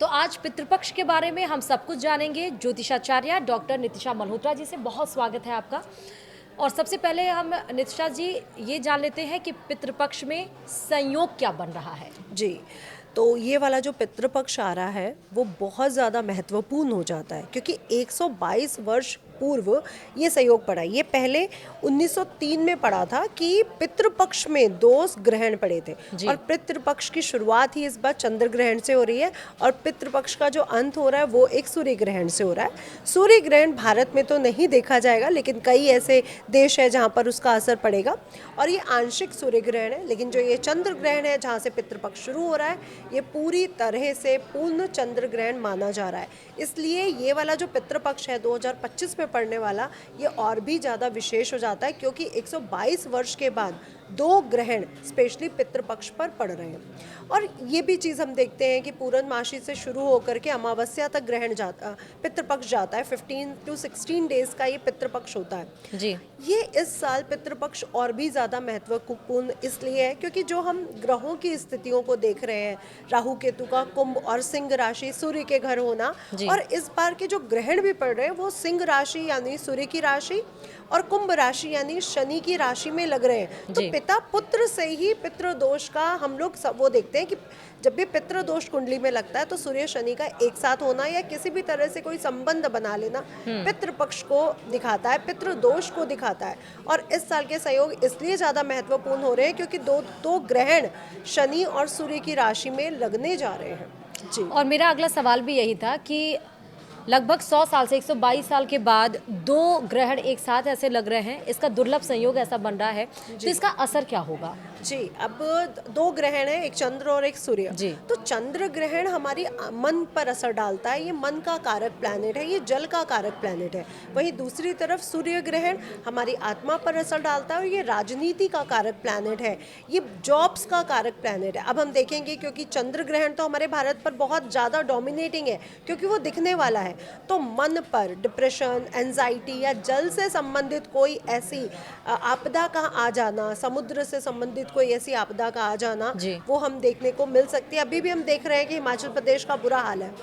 तो आज पितृपक्ष के बारे में हम सब कुछ जानेंगे। ज्योतिषाचार्य डॉक्टर नितिशा मल्होत्रा जी से बहुत स्वागत है आपका। और सबसे पहले हम नितिशा जी ये जान लेते हैं कि पितृपक्ष में संयोग क्या बन रहा है। जी, तो ये वाला जो पितृपक्ष आ रहा है वो बहुत ज़्यादा महत्वपूर्ण हो जाता है क्योंकि 122 वर्ष पूर्व ये संयोग पड़ा। ये पहले 1903 में पड़ा था कि पितृपक्ष में दोष ग्रहण पड़े थे और पितृपक्ष की शुरुआत ही इस बार चंद्र ग्रहण से हो रही है और पितृपक्ष का जो अंत हो रहा है वो एक सूर्य ग्रहण से हो रहा है। सूर्य ग्रहण भारत में तो नहीं देखा जाएगा लेकिन कई ऐसे देश है जहाँ पर उसका असर पड़ेगा और ये आंशिक सूर्य ग्रहण है। लेकिन जो ये चंद्र ग्रहण है जहाँ से पितृपक्ष शुरू हो रहा है ये पूरी तरह से पूर्ण चंद्र ग्रहण माना जा रहा है। इसलिए ये वाला जो पितृपक्ष है 2025 में पड़ने वाला ये और भी ज़्यादा विशेष हो जाता है क्योंकि 122 वर्ष के बाद दो ग्रहण स्पेशली पितृपक्ष पर पड़ रहे हैं। और ये भी चीज़ हम देखते हैं कि पूर्णमासी से शुरू होकर के अमावस्या तक ग्रहण जाता पितृपक्ष जाता है। 15 to 16 डेज का ये पितृपक्ष होता है जी। ये इस साल पितृपक्ष और भी ज़्यादा महत्वपूर्ण इसलिए है क्योंकि जो हम ग्रहों की स्थितियों को देख रहे हैं, राहु केतु का कुंभ और सिंह राशि सूर्य के घर होना और इस बार के जो ग्रहण भी पड़ रहे हैं वो सिंह राशि यानी सूर्य की राशि और कुंभ राशि यानी शनि की राशि में लग रहे हैं। तो पिता पुत्र से ही पितृदोष का हम लोग सब वो देखते हैं कि जब भी पितृदोष कुंडली में लगता है तो सूर्य शनि का एक साथ होना या किसी भी तरह से कोई संबंध बना लेना पितृपक्ष को दिखाता है, पितृदोष को दिखाता है। और इस साल के संयोग इसलिए ज़्यादा महत्वपूर्ण हो रहे हैं क्योंकि दो ग्रहण शनि और सूर्य की राशि में लगने जा रहे हैं। जी। और मेरा अगला सवाल भी यही था कि लगभग 100 साल से 122 साल के बाद दो ग्रहण एक साथ ऐसे लग रहे हैं, इसका दुर्लभ संयोग ऐसा बन रहा है, तो इसका असर क्या होगा? जी, अब दो ग्रहण है, एक चंद्र और एक सूर्य। जी। तो चंद्र ग्रहण हमारी मन पर असर डालता है, ये मन का कारक प्लैनेट है, ये जल का कारक प्लैनेट है। वहीं दूसरी तरफ सूर्य ग्रहण हमारी आत्मा पर असर डालता है और ये राजनीति का कारक प्लैनेट है, ये जॉब्स का कारक प्लैनेट है। अब हम देखेंगे क्योंकि चंद्र ग्रहण तो हमारे भारत पर बहुत ज़्यादा डोमिनेटिंग है क्योंकि वो दिखने वाला है, तो मन पर डिप्रेशन, एंजाइटी या जल से संबंधित कोई ऐसी आपदा का आ जाना, समुद्र से संबंधित कोई ऐसी आपदा का आ जाना वो हम देखने को मिल सकती है। अभी भी हम देख रहे हैं कि हिमाचल प्रदेश का बुरा हाल है।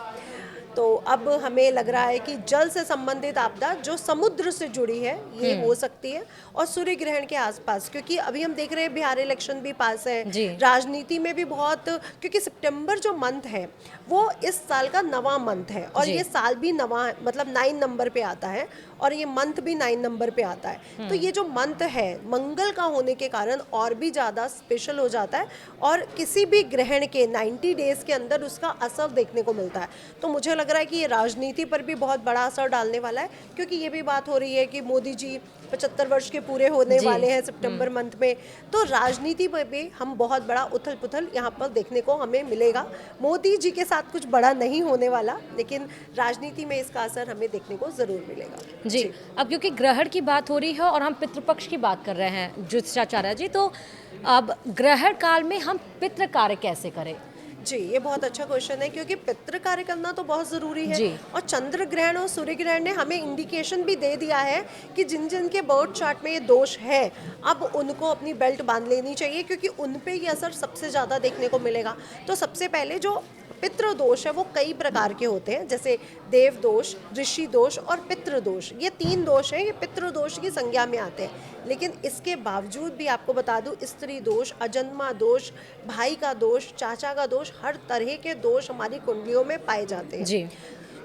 तो अब हमें लग रहा है कि जल से संबंधित आपदा जो समुद्र से जुड़ी है ये हो सकती है और सूर्य ग्रहण के आसपास, क्योंकि अभी हम देख रहे हैं बिहार इलेक्शन भी पास है, राजनीति में भी बहुत, क्योंकि सितंबर जो मंथ है वो इस साल का नवा मंथ है और ये साल भी नवा मतलब 9 नंबर पे आता है और ये मंथ भी 9 नंबर पे आता है। तो ये जो मंथ है मंगल का होने के कारण और भी ज़्यादा स्पेशल हो जाता है और किसी भी ग्रहण के 90 डेज के अंदर उसका असर देखने को मिलता है। तो मुझे लग रहा है कि ये राजनीति पर भी बहुत बड़ा असर डालने वाला है क्योंकि ये भी बात हो रही है कि मोदी जी 75 वर्ष के पूरे होने वाले हैं सितंबर मंथ में, तो राजनीति पर भी हम बहुत बड़ा उथल पुथल यहाँ पर देखने को हमें मिलेगा। मोदी जी के साथ कुछ बड़ा नहीं होने वाला लेकिन राजनीति में इसका असर हमें देखने को जरूर मिलेगा। जी। अब क्योंकि ग्रहण की बात हो रही है और हम पितृपक्ष की बात कर रहे हैं ज्योतिषाचार्य जी, तो अब ग्रहण काल में हम पितृ कार्य कैसे करें? जी, ये बहुत अच्छा क्वेश्चन है क्योंकि पितृ कार्य करना तो बहुत ज़रूरी है और चंद्र ग्रहण और सूर्य ग्रहण ने हमें इंडिकेशन भी दे दिया है कि जिन जिन के बर्थ चार्ट में ये दोष है अब उनको अपनी बेल्ट बांध लेनी चाहिए क्योंकि उन पे ये असर सबसे ज़्यादा देखने को मिलेगा। तो सबसे पहले जो पितृ दोष है वो कई प्रकार के होते हैं, जैसे देव दोष, ऋषि दोष और पितृ दोष। ये 3 दोष हैं, ये पितृ दोष की संज्ञा में आते हैं। लेकिन इसके बावजूद भी आपको बता दूं स्त्री दोष, अजन्मा दोष, भाई का दोष, चाचा का दोष, हर तरह के दोष हमारी कुंडलियों में पाए जाते हैं। जी।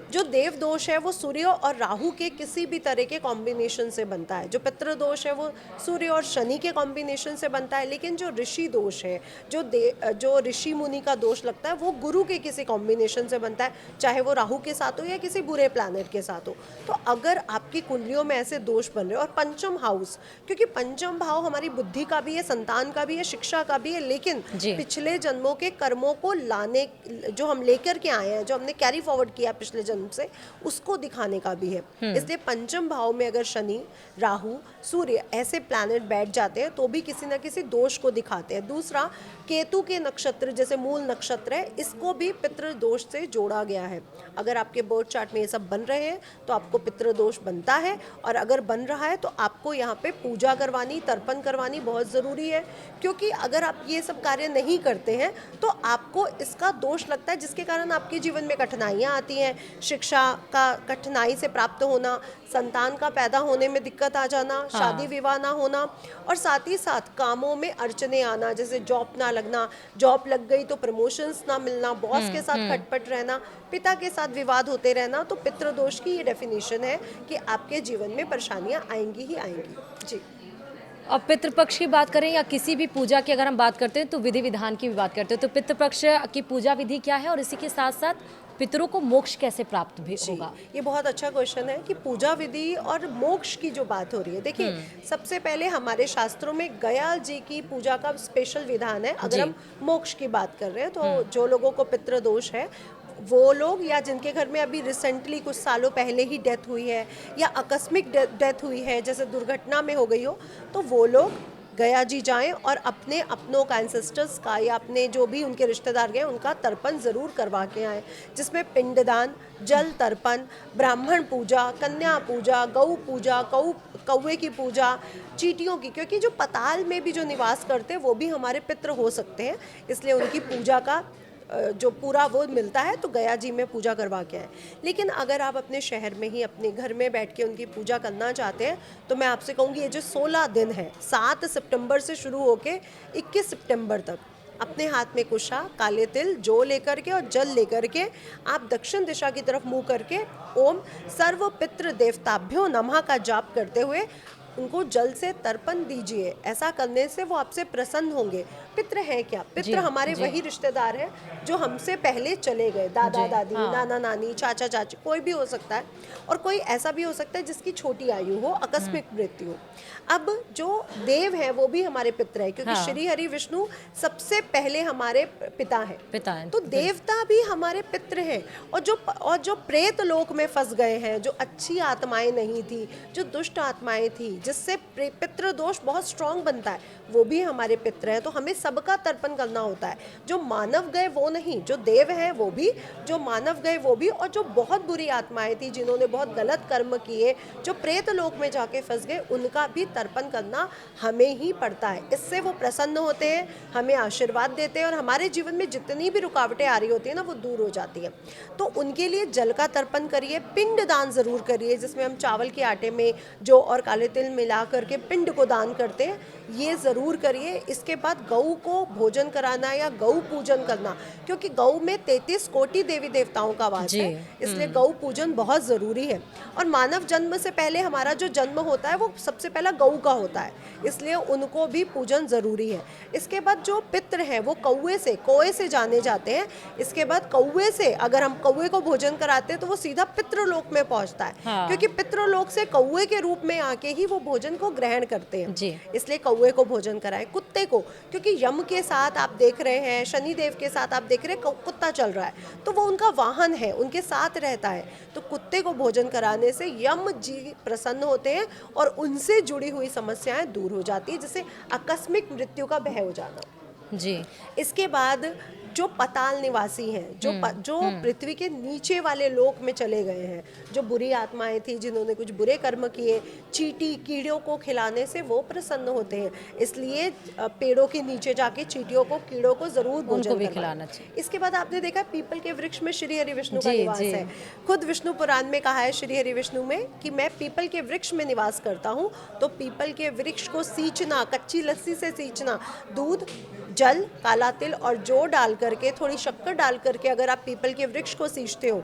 जो देव दोष है वो सूर्य और राहु के किसी भी तरह के कॉम्बिनेशन से बनता है। जो पितृ दोष है वो सूर्य और शनि के कॉम्बिनेशन से बनता है। लेकिन जो ऋषि दोष है, जो ऋषि मुनि का दोष लगता है वो गुरु के किसी कॉम्बिनेशन से बनता है, चाहे वो राहु के साथ हो या किसी बुरे प्लैनेट के साथ हो। तो अगर आपकी कुंडलियों में ऐसे दोष बन रहे हो और पंचम हाउस, क्योंकि पंचम भाव हमारी बुद्धि का भी है, संतान का भी है, शिक्षा का भी है, लेकिन पिछले जन्मों के कर्मों को लाने जो हम लेकर के आए हैं, जो हमने कैरी फॉरवर्ड किया पिछले जन्म से, उसको दिखाने का भी है। इसलिए पंचम भाव में अगर शनि, राहु, सूर्य ऐसे प्लैनेट बैठ जाते हैं तो भी किसी ना किसी दोष को दिखाते हैं। दूसरा, केतु के नक्षत्र जैसे मूल नक्षत्र है, इसको भी पितृ दोष से जोड़ा गया है। अगर आपके बर्थ चार्ट में ये सब बन रहे हैं तो आपको पितृ दोष बनता है, और अगर बन रहा है तो आपको यहाँ पे पूजा करवानी, तर्पण करवानी बहुत ज़रूरी है। क्योंकि अगर आप ये सब कार्य नहीं करते हैं तो आपको इसका दोष लगता है, जिसके कारण आपके जीवन में कठिनाइयाँ आती हैं। शिक्षा का कठिनाई से प्राप्त होना, संतान का पैदा होने में दिक्कत आ जाना, शादी विवाह ना होना, और साथ ही साथ कामों में अड़चने आना, जैसे जॉब ना लगना, जॉब लग गई तो प्रमोशंस ना मिलना, बॉस के साथ खटपट रहना, पिता के साथ विवाद होते रहना। तो पितृदोष की ये डेफिनेशन है कि आपके जीवन में परेशानियां आएंगी ही आएंगी। जी। अब पितृपक्ष की बात करें या किसी भी पूजा की अगर हम बात करते हैं तो विधि विधान की भी बात करते हैं, तो पितृपक्ष की पूजा विधि क्या है और इसी के साथ साथ पितरों को मोक्ष कैसे प्राप्त भी होगा? ये बहुत अच्छा क्वेश्चन है कि पूजा विधि और मोक्ष की जो बात हो रही है। देखिए, सबसे पहले हमारे शास्त्रों में गया जी की पूजा का स्पेशल विधान है। अगर हम मोक्ष की बात कर रहे हैं तो जो लोगों को पितृ दोष है वो लोग, या जिनके घर में अभी रिसेंटली कुछ सालों पहले ही डेथ हुई है या आकस्मिक डेथ हुई है, जैसे दुर्घटना में हो गई हो, तो वो लोग गया जी जाएं और अपने अपनों का, एंसेस्टर्स का, या अपने जो भी उनके रिश्तेदार गए उनका तर्पण ज़रूर करवा के आएँ, जिसमें पिंडदान, जल तर्पण, ब्राह्मण पूजा, कन्या पूजा, गौ पूजा, कौवे की पूजा, चींटियों की, क्योंकि जो पताल में भी जो निवास करते हैं वो भी हमारे पितृ हो सकते हैं, इसलिए उनकी पूजा का जो पूरा वो मिलता है, तो गया जी में पूजा करवा के आए। लेकिन अगर आप अपने शहर में ही अपने घर में बैठ के उनकी पूजा करना चाहते हैं तो मैं आपसे कहूँगी ये जो 16 दिन है, 7 सितंबर से शुरू होके 21 सितंबर तक, अपने हाथ में कुशा, काले तिल, जौ लेकर के और जल लेकर के आप दक्षिण दिशा की तरफ मुँह करके ओम सर्व पितृ देवताभ्यो नमः का जाप करते हुए उनको जल से तर्पण दीजिए। ऐसा करने से वो आपसे प्रसन्न होंगे। पितृ है क्या? पितृ हमारे वही रिश्तेदार हैं जो हमसे पहले चले गए, दादा दादी, नाना नानी, चाचा चाची, कोई भी हो सकता है, और कोई ऐसा भी हो सकता है जिसकी छोटी आयु हो, आकस्मिक मृत्यु हो। अब जो देव है वो भी हमारे पितृ है, क्योंकि श्री हरि विष्णु सबसे पहले हमारे पिता है, तो देवता भी हमारे पितृ हैं। और जो प्रेत लोक में फंस गए हैं, जो अच्छी आत्माएं नहीं थी, जो दुष्ट आत्माएं थी, जिससे पितृ दोष बहुत स्ट्रांग बनता है, वो भी हमारे पितृ हैं। तो हमें सबका तर्पण करना होता है। जो मानव गए वो नहीं, जो देव है वो भी, जो मानव गए वो भी, और जो बहुत बुरी आत्माएं थी जिन्होंने बहुत गलत कर्म किए, जो प्रेत लोक में जाके फंस गए, उनका भी तर्पण करना हमें ही पड़ता है। इससे वो प्रसन्न होते हैं, हमें आशीर्वाद देते हैं, और हमारे जीवन में जितनी भी रुकावटें आ रही होती है ना, वो दूर हो जाती है। तो उनके लिए जल का तर्पण करिए, पिंड दान जरूर करिए, जिसमें हम चावल के आटे में जौ और काले तिल मिला करके पिंड को दान करते हैं, ये ज़रूर करिए। इसके बाद गौ को भोजन कराना या गौ पूजन करना, क्योंकि गौ में 33 कोटि देवी देवताओं का वास है, इसलिए गौ पूजन बहुत ज़रूरी है। और मानव जन्म से पहले हमारा जो जन्म होता है वो सबसे पहला गौ का होता है, इसलिए उनको भी पूजन ज़रूरी है। इसके बाद जो पितृ हैं वो कोए से जाने जाते हैं। इसके बाद कौवे से अगर हम कौवे को भोजन कराते हैं तो वो सीधा पितृलोक में पहुंचता है, क्योंकि पितृलोक से कौवे के रूप में आके ही वो भोजन को ग्रहण करते हैं, इसलिए कौवे को भोजन कराएं। कुत्ते को, क्योंकि यम के साथ आप देख रहे हैं, शनि देव के साथ आप देख रहे हैं, कुत्ता चल रहा है, तो वो उनका वाहन है, उनके साथ रहता है, तो कुत्ते को भोजन कराने से यम जी प्रसन्न होते हैं और उनसे जुड़ी हुई समस्याएं दूर हो जाती है, जैसे आकस्मिक मृत्यु का भय हो जाना। जी। इसके बाद जो पताल निवासी हैं, जो पृथ्वी के नीचे वाले लोक में चले गए हैं, जो बुरी आत्माएं थी, जिन्होंने कुछ बुरे कर्म किए, चींटी कीड़ों को खिलाने से वो प्रसन्न होते हैं, इसलिए पेड़ों के नीचे जाके चींटियों को, कीड़ों को जरूर भोजन भी खिलाना चाहिए। इसके बाद आपने देखा पीपल के वृक्ष में श्री हरि विष्णु का निवास है। खुद विष्णु पुराण में कहा है श्री हरि विष्णु में कि मैं पीपल के वृक्ष में निवास करता हूँ। तो पीपल के वृक्ष को सींचना, कच्ची लस्सी से सींचना, दूध, जल, काला तिल और जौ डाल करके, थोड़ी शक्कर डाल करके अगर आप पीपल के वृक्ष को सींचते हो,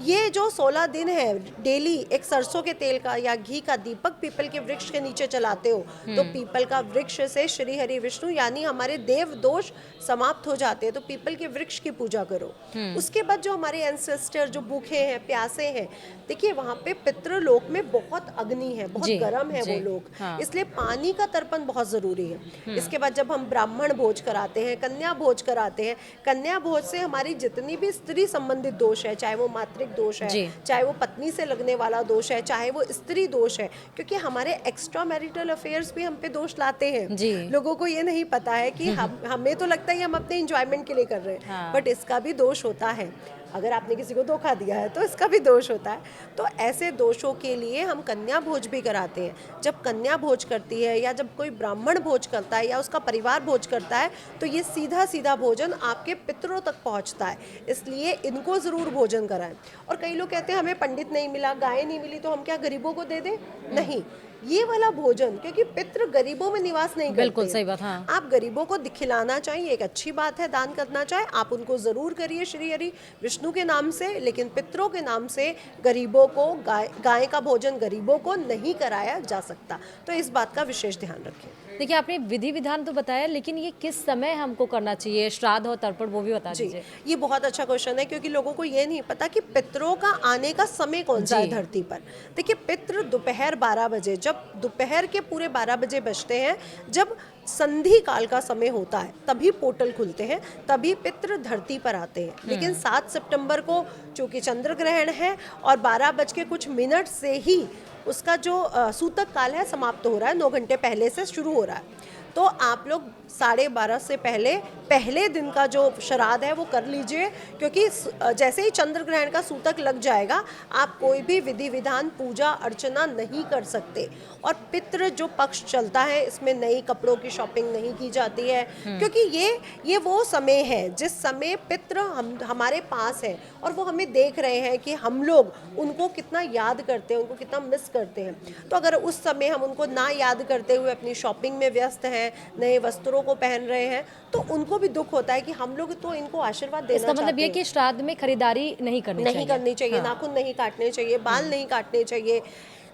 ये जो 16 दिन है डेली एक सरसों के तेल का या घी का दीपक पीपल के वृक्ष के नीचे चलाते हो, तो पीपल का वृक्ष से श्री हरि विष्णु यानी हमारे देव दोष समाप्त हो जाते हैं। तो पीपल के वृक्ष की पूजा करो। उसके बाद जो हमारे एंसेस्टर जो भूखे हैं, प्यासे हैं, देखिए वहाँ पे पितृलोक में बहुत अग्नि है, बहुत गर्म है वो लोग, इसलिए पानी का तर्पण बहुत जरूरी है। इसके बाद जब हम ब्राह्मण भोज कराते हैं, कन्या भोज कराते हैं। कन्या भोज से हमारी जितनी भी स्त्री संबंधित दोष है, चाहे वो मातृक दोष है, जी। चाहे वो पत्नी से लगने वाला दोष है, चाहे वो स्त्री दोष है, क्योंकि हमारे एक्स्ट्रा मैरिटल अफेयर्स भी हम पे दोष लाते हैं। जी। लोगों को ये नहीं पता है कि हमें तो लगता है हम अपने इंजॉयमेंट के लिए कर रहे हैं, हाँ। बट इसका भी दोष होता है। अगर आपने किसी को धोखा दिया है तो इसका भी दोष होता है। तो ऐसे दोषों के लिए हम कन्या भोज भी कराते हैं। जब कन्या भोज करती है या जब कोई ब्राह्मण भोज करता है या उसका परिवार भोज करता है तो ये सीधा सीधा भोजन आपके पितरों तक पहुंचता है, इसलिए इनको ज़रूर भोजन कराएं। और कई लोग कहते हैं हमें पंडित नहीं मिला, गाय नहीं मिली, तो हम क्या गरीबों को दे दें? नहीं, ये वाला भोजन, क्योंकि पितृ गरीबों में निवास नहीं करते। बिल्कुल सही बात, हाँ। आप गरीबों को खिलाना चाहिए, एक अच्छी बात है, दान करना चाहे आप उनको जरूर करिए श्री हरि विष्णु के नाम से, लेकिन पितरों के नाम से गरीबों को गाय का भोजन गरीबों को नहीं कराया जा सकता। तो इस बात का विशेष ध्यान रखें। देखिए, आपने विधि विधान तो बताया, लेकिन ये किस समय हमको करना चाहिए, श्राद्ध और तर्पण, वो भी बता जी, दीजिए। ये बहुत अच्छा क्वेश्चन है, क्योंकि लोगों को ये नहीं पता कि पितरों का आने का समय कौन सा है धरती पर। देखिए, पितृ दोपहर 12 बजे, जब दोपहर के पूरे 12 बजे बजते हैं, जब संधि काल का समय होता है, तभी पोर्टल खुलते हैं, तभी पितृ धरती पर आते हैं। लेकिन 7 सितंबर को चूंकि चंद्र ग्रहण है और 12 बज के कुछ मिनट से ही उसका जो सूतक काल है समाप्त हो रहा है, 9 घंटे पहले से शुरू हो रहा है। तो आप लोग 12:30 से पहले दिन का जो श्राद्ध है वो कर लीजिए, क्योंकि जैसे ही चंद्र ग्रहण का सूतक लग जाएगा आप कोई भी विधि विधान पूजा अर्चना नहीं कर सकते। और पितृ जो पक्ष चलता है इसमें नई कपड़ों की शॉपिंग नहीं की जाती है, क्योंकि ये वो समय है जिस समय पितृ हमारे पास है और वो हमें देख रहे हैं कि हम लोग उनको कितना याद करते हैं, उनको कितना मिस करते हैं। तो अगर उस समय हम उनको ना याद करते हुए अपनी शॉपिंग में व्यस्त हैं, नए वस्त्रों को पहन रहे हैं, तो उनको भी दुख होता है कि हम लोग तो इनको आशीर्वाद देना इसका मतलब चाहते ये हैं। कि श्राद्ध में खरीदारी नहीं करनी चाहिए। हाँ। नाखून नहीं काटने चाहिए, बाल नहीं काटने चाहिए।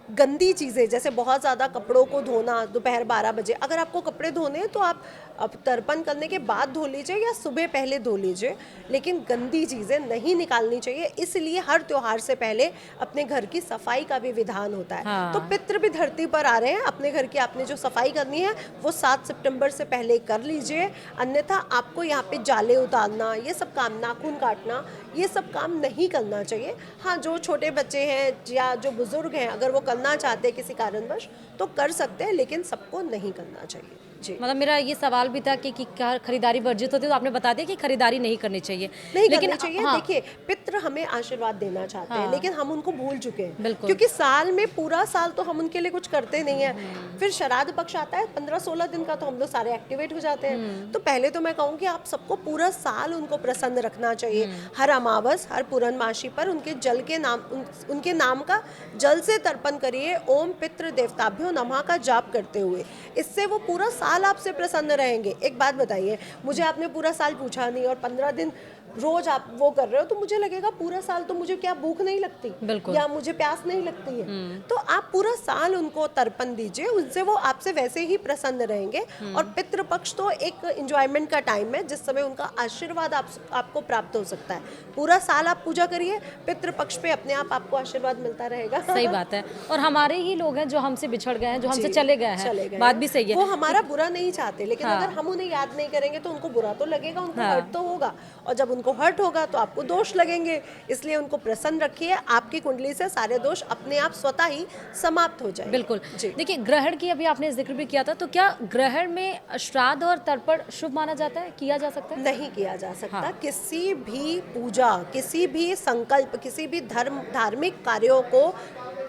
गंदी चीज़ें जैसे बहुत ज़्यादा कपड़ों को धोना दोपहर 12 बजे, अगर आपको कपड़े धोने हैं तो आप अब तर्पण करने के बाद धो लीजिए या सुबह पहले धो लीजिए, लेकिन गंदी चीज़ें नहीं निकालनी चाहिए। इसलिए हर त्योहार से पहले अपने घर की सफाई का भी विधान होता है। हाँ। तो पितृ भी धरती पर आ रहे हैं, अपने घर की आपने जो सफाई करनी है वो 7 सितंबर से पहले कर लीजिए, अन्यथा आपको यहाँ पे जाले उतारना, ये सब काम, नाखून काटना, ये सब काम नहीं करना चाहिए। हाँ, जो छोटे बच्चे हैं या जो बुजुर्ग हैं अगर वो करना चाहते हैं किसी कारणवश तो कर सकते हैं, लेकिन सबको नहीं करना चाहिए। जी, मतलब मेरा ये सवाल भी था कि क्या खरीदारी वर्जित होती है, तो आपने बता दिया कि खरीदारी नहीं करनी चाहिए। नहीं लेकिन करनी चाहिए। हाँ, देखिए, पितृ हमें आशीर्वाद देना चाहते हैं, हाँ। लेकिन हम उनको भूल चुके हैं, बिल्कुल। क्योंकि साल में पूरा साल तो हम उनके लिए कुछ करते नहीं है। फिर श्राद्ध पक्ष आता है 15-16 दिन का, तो हम लोग सारे एक्टिवेट हो जाते हैं। तो पहले तो मैं कहूँ कि आप सबको पूरा साल उनको प्रसन्न रखना चाहिए। हर अमावस, हर पूर्णमासी पर उनके जल के नाम, उनके नाम का जल से तर्पण करिए, ओम पितृ देवताभ्यो नमः का जाप करते हुए। इससे वो पूरा साल आपसे प्रसन्न रहेंगे। एक बात बताइए, मुझे आपने पूरा साल पूछा नहीं और 15 दिन रोज आप वो कर रहे हो, तो मुझे लगेगा पूरा साल तो मुझे क्या भूख नहीं लगती बिल्कुल। या मुझे प्यास नहीं लगती है। तो आप पूरा साल उनको तर्पण दीजिए, उनसे वो आपसे वैसे ही प्रसन्न रहेंगे। और पितृपक्ष तो एक एंजॉयमेंट का टाइम है जिस समय उनका आशीर्वाद आपको प्राप्त हो सकता है। पूरा साल आप पूजा करिए, पितृपक्ष पे अपने आप आपको आशीर्वाद मिलता रहेगा। सही बात है। और हमारे ही लोग हैं जो हमसे बिछड़ गए हैं, जो हमसे चले गए हैं, बात भी सही है। वो हमारा बुरा नहीं चाहते, लेकिन हाँ। अगर हम उन्हें याद नहीं करेंगे तो उनको बुरा तो लगेगा, उनको हाँ। हर्ट तो होगा, और जब उनको हर्ट होगा तो आपको दोष लगेंगे। इसलिए उनको प्रसन्न रखिए, आपकी कुंडली से सारे दोष अपने आप स्वतः ही समाप्त हो जाएंगे। बिल्कुल। जी। देखिए, ग्रहण की अभी आपने जिक्र भी किया था, तो क्या ग्रहण में श्राद्ध और तर्पण शुभ माना जाता है, किया जा सकता है? नहीं किया जा सकता। हाँ। किसी भी पूजा, किसी भी संकल्प, किसी भी धार्मिक कार्यों को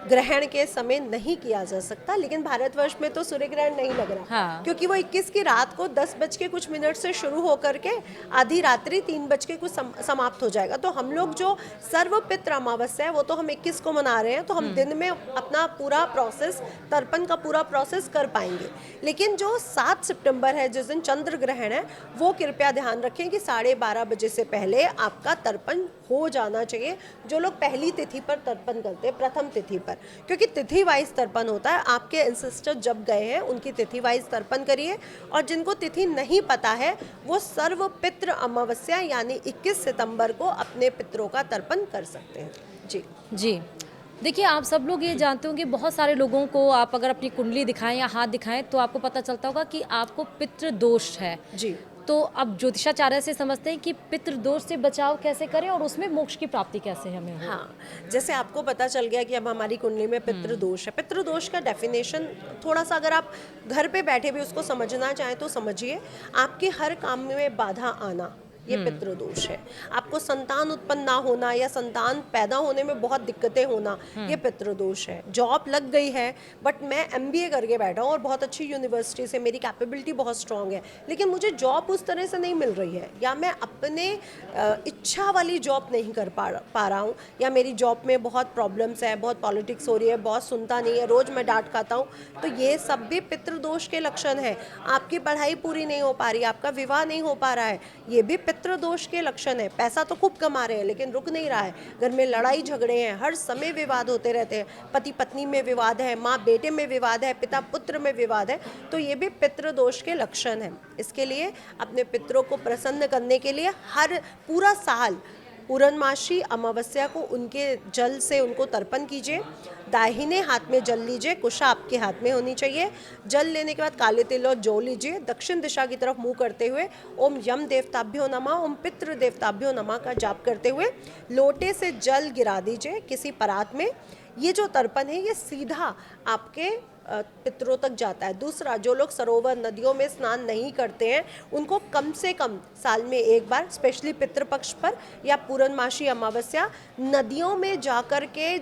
ग्रहण के समय नहीं किया जा सकता। लेकिन भारतवर्ष में तो सूर्य ग्रहण नहीं लग रहा। हाँ। क्योंकि वो 21 की रात को 10 बज के कुछ मिनट से शुरू होकर के आधी रात्रि 3 बज के कुछ समाप्त हो जाएगा। तो हम लोग जो सर्वपित्र अमावस्या है वो तो हम 21 को मना रहे हैं, तो हम दिन में अपना पूरा प्रोसेस, तर्पण का पूरा प्रोसेस कर पाएंगे। लेकिन जो 7 सितंबर है जिस दिन चंद्र ग्रहण है, वो कृपया ध्यान रखें कि 12:30 बजे से पहले आपका तर्पण हो जाना चाहिए। जो लोग पहली तिथि पर तर्पण करते हैं, प्रथम तिथि पर, क्योंकि तिथि वाइज तर्पण होता है, आपके एंसेस्टर जब गए हैं उनकी तिथि वाइज तर्पण करिए। और जिनको तिथि नहीं पता है वो सर्व पितृ अमावस्या यानी 21 सितंबर को अपने पितरों का तर्पण कर सकते हैं। जी जी। देखिए, आप सब लोग ये जानते होंगे, बहुत सारे लोगों को आप अगर अपनी कुंडली दिखाएं या हाथ दिखाएं तो आपको पता चलता होगा कि आपको पितृ दोष है। जी। तो अब ज्योतिषाचार्य से समझते हैं कि पितृदोष से बचाव कैसे करें और उसमें मोक्ष की प्राप्ति कैसे हमें हो। हाँ, जैसे आपको पता चल गया कि अब हमारी कुंडली में पितृदोष है। पितृदोष का डेफिनेशन थोड़ा सा अगर आप घर पे बैठे भी उसको समझना चाहें तो समझिए, आपके हर काम में बाधा आना, ये पितृदोष है। आपको संतान उत्पन्न ना होना या संतान पैदा होने में बहुत दिक्कतें होना, ये पितृदोष है। जॉब लग गई है बट मैं एमबीए करके बैठा हूँ और बहुत अच्छी यूनिवर्सिटी से, मेरी कैपेबिलिटी बहुत स्ट्रांग है, लेकिन मुझे जॉब उस तरह से नहीं मिल रही है, या मैं अपने इच्छा वाली जॉब नहीं कर पा रहा हूँ, या मेरी जॉब में बहुत प्रॉब्लम्स है, बहुत पॉलिटिक्स हो रही है, बहुत सुनता नहीं है, रोज़ मैं डांट खाता हूँ, तो ये सब भी पितृदोष के लक्षण है। आपकी पढ़ाई पूरी नहीं हो पा रही, आपका विवाह नहीं हो पा रहा है, ये भी पितृदोष के लक्षण है। पैसा तो खूब कमा रहे हैं लेकिन रुक नहीं रहा है, घर में लड़ाई झगड़े हैं, हर समय विवाद होते रहते हैं, पति पत्नी में विवाद है, माँ बेटे में विवाद है, पिता पुत्र में विवाद है, तो ये भी पितृदोष के लक्षण हैं। इसके लिए अपने पितरों को प्रसन्न करने के लिए हर पूरा साल पूर्णमासी अमावस्या को उनके जल से उनको तर्पण कीजिए। दाहिने हाथ में जल लीजिए, कुशा आपके हाथ में होनी चाहिए। जल लेने के बाद काले तिल और जौ लीजिए, दक्षिण दिशा की तरफ मुंह करते हुए ओम यम देवताभ्यो नमः, ओम पितृ देवताभ्यो नमः का जाप करते हुए लोटे से जल गिरा दीजिए किसी परात में। ये जो तर्पण है ये सीधा आपके पितरों तक जाता है। दूसरा, जो लोग सरोवर नदियों में स्नान नहीं करते हैं उनको कम से कम साल में एक बार, स्पेशली पितृपक्ष पर या पूर्णमासी अमावस्या, नदियों में जाकर के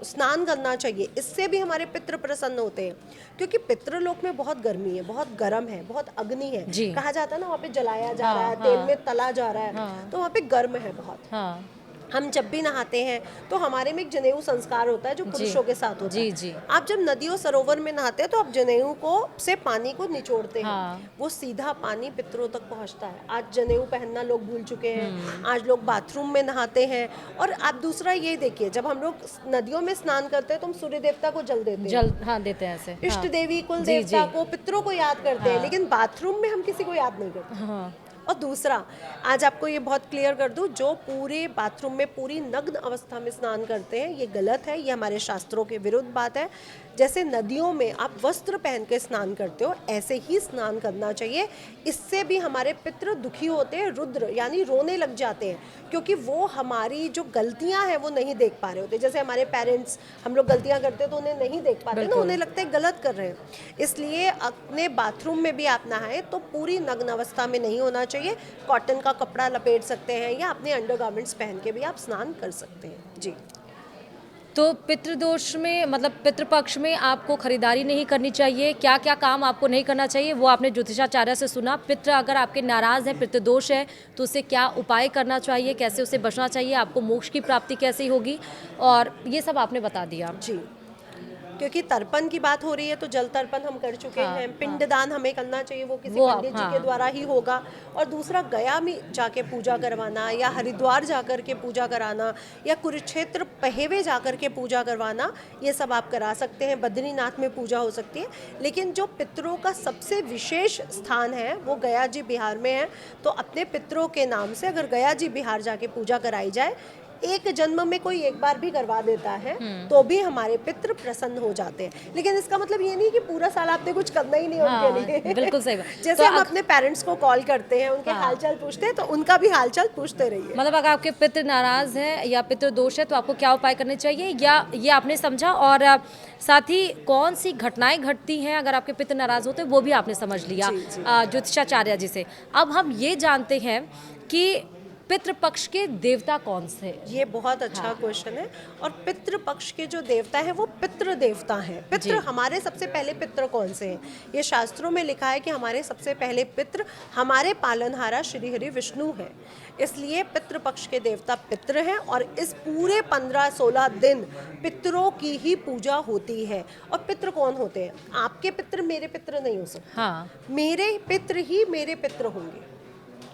स्नान करना चाहिए। इससे भी हमारे पितृ प्रसन्न होते हैं, क्योंकि पितृलोक में बहुत गर्मी है, बहुत गर्म है, बहुत अग्नि है। कहा जाता है ना, वहाँ पे जलाया जा रहा है, तेल में तला जा रहा है, तो वहाँ पे गर्म है बहुत। हम जब भी नहाते हैं तो हमारे में एक जनेऊ संस्कार होता है जो पुरुषों के साथ होता है। आप जब नदियों सरोवर में नहाते हैं तो आप जनेऊ को से पानी को निचोड़ते हैं, वो सीधा पानी पितरों तक पहुंचता है। आज जनेऊ पहनना लोग भूल चुके हैं, आज लोग बाथरूम में नहाते हैं। और आप दूसरा ये देखिए, जब हम लोग नदियों में स्नान करते हैं तो हम सूर्य देवता को जल देते हैं, देते हैं ऐसे, इष्ट देवी कुल देवता को, पितरों को याद करते हैं, लेकिन बाथरूम में हम किसी को याद नहीं करते। और दूसरा, आज आपको ये बहुत क्लियर कर दूं, जो पूरे बाथरूम में पूरी नग्न अवस्था में स्नान करते हैं, ये गलत है, ये हमारे शास्त्रों के विरुद्ध बात है। जैसे नदियों में आप वस्त्र पहन के स्नान करते हो, ऐसे ही स्नान करना चाहिए। इससे भी हमारे पितृ दुखी होते हैं, रुद्र यानी रोने लग जाते हैं, क्योंकि वो हमारी जो गलतियां हैं वो नहीं देख पा रहे होते। जैसे हमारे पेरेंट्स, हम लोग गलतियां करते हैं तो उन्हें नहीं देख पाते ना, उन्हें लगता है गलत कर रहे हैं। इसलिए अपने बाथरूम में भी आप नहाएं तो पूरी नग्न अवस्था में नहीं होना चाहिए। कॉटन का कपड़ा लपेट सकते हैं या अपने अंडरगारमेंट्स पहन के भी आप स्नान कर सकते हैं। जी। तो पितृदोष में, मतलब पितृपक्ष में आपको खरीदारी नहीं करनी चाहिए, क्या क्या काम आपको नहीं करना चाहिए वो आपने ज्योतिषाचार्य से सुना। पितृ अगर आपके नाराज है, पितृदोष है, तो उससे क्या उपाय करना चाहिए, कैसे उससे बचना चाहिए, आपको मोक्ष की प्राप्ति कैसे होगी, और ये सब आपने बता दिया। जी, क्योंकि तर्पण की बात हो रही है तो जल तर्पण हम कर चुके हैं। पिंडदान हमें करना चाहिए, वो किसी पंडित जी के द्वारा ही होगा। और दूसरा, गया में जाके पूजा करवाना या हरिद्वार जाकर के पूजा कराना या कुरुक्षेत्र पहेवे जाकर के पूजा करवाना, ये सब आप करा सकते हैं। बद्रीनाथ में पूजा हो सकती है, लेकिन जो पितरों का सबसे विशेष स्थान है वो गया जी बिहार में है। तो अपने पितरों के नाम से अगर गया जी बिहार जाके पूजा कराई जाए, एक जन्म में कोई एक बार भी करवा देता है तो भी हमारे पितृ प्रसन्न हो जाते हैं। लेकिन इसका मतलब ये नहीं कि पूरा साल आपने कुछ करना ही नहीं उनके लिए। बिल्कुल सही बात। जैसे तो हम अपने पेरेंट्स को कॉल करते हैं, उनके हालचाल पूछते हैं, तो उनका भी हालचाल पूछते रहिए। मतलब अगर आपके पितृ नाराज है या पितृ दोष है तो आपको क्या उपाय करने चाहिए, या ये आपने समझा। और साथ ही कौन सी घटनाएं घटती हैं अगर आपके पितृ नाराज होते हैं वो भी आपने समझ लिया ज्योतिषाचार्य जी से। अब हम ये जानते हैं कि पितृपक्ष के देवता कौन से? ये बहुत अच्छा क्वेश्चन है। और पितृपक्ष के जो देवता है वो पितृ देवता हैं। पितृ, हमारे सबसे पहले पितृ कौन से हैं? ये शास्त्रों में लिखा है कि हमारे सबसे पहले पितृ हमारे पालनहारा श्री हरि विष्णु है। इसलिए पितृपक्ष के देवता पितृ हैं और इस पूरे 15-16 दिन पितरों की ही पूजा होती है। और पितृ कौन होते हैं? आपके पितृ मेरे पितृ नहीं हो सकते। मेरे पितृ ही मेरे पितृ होंगे।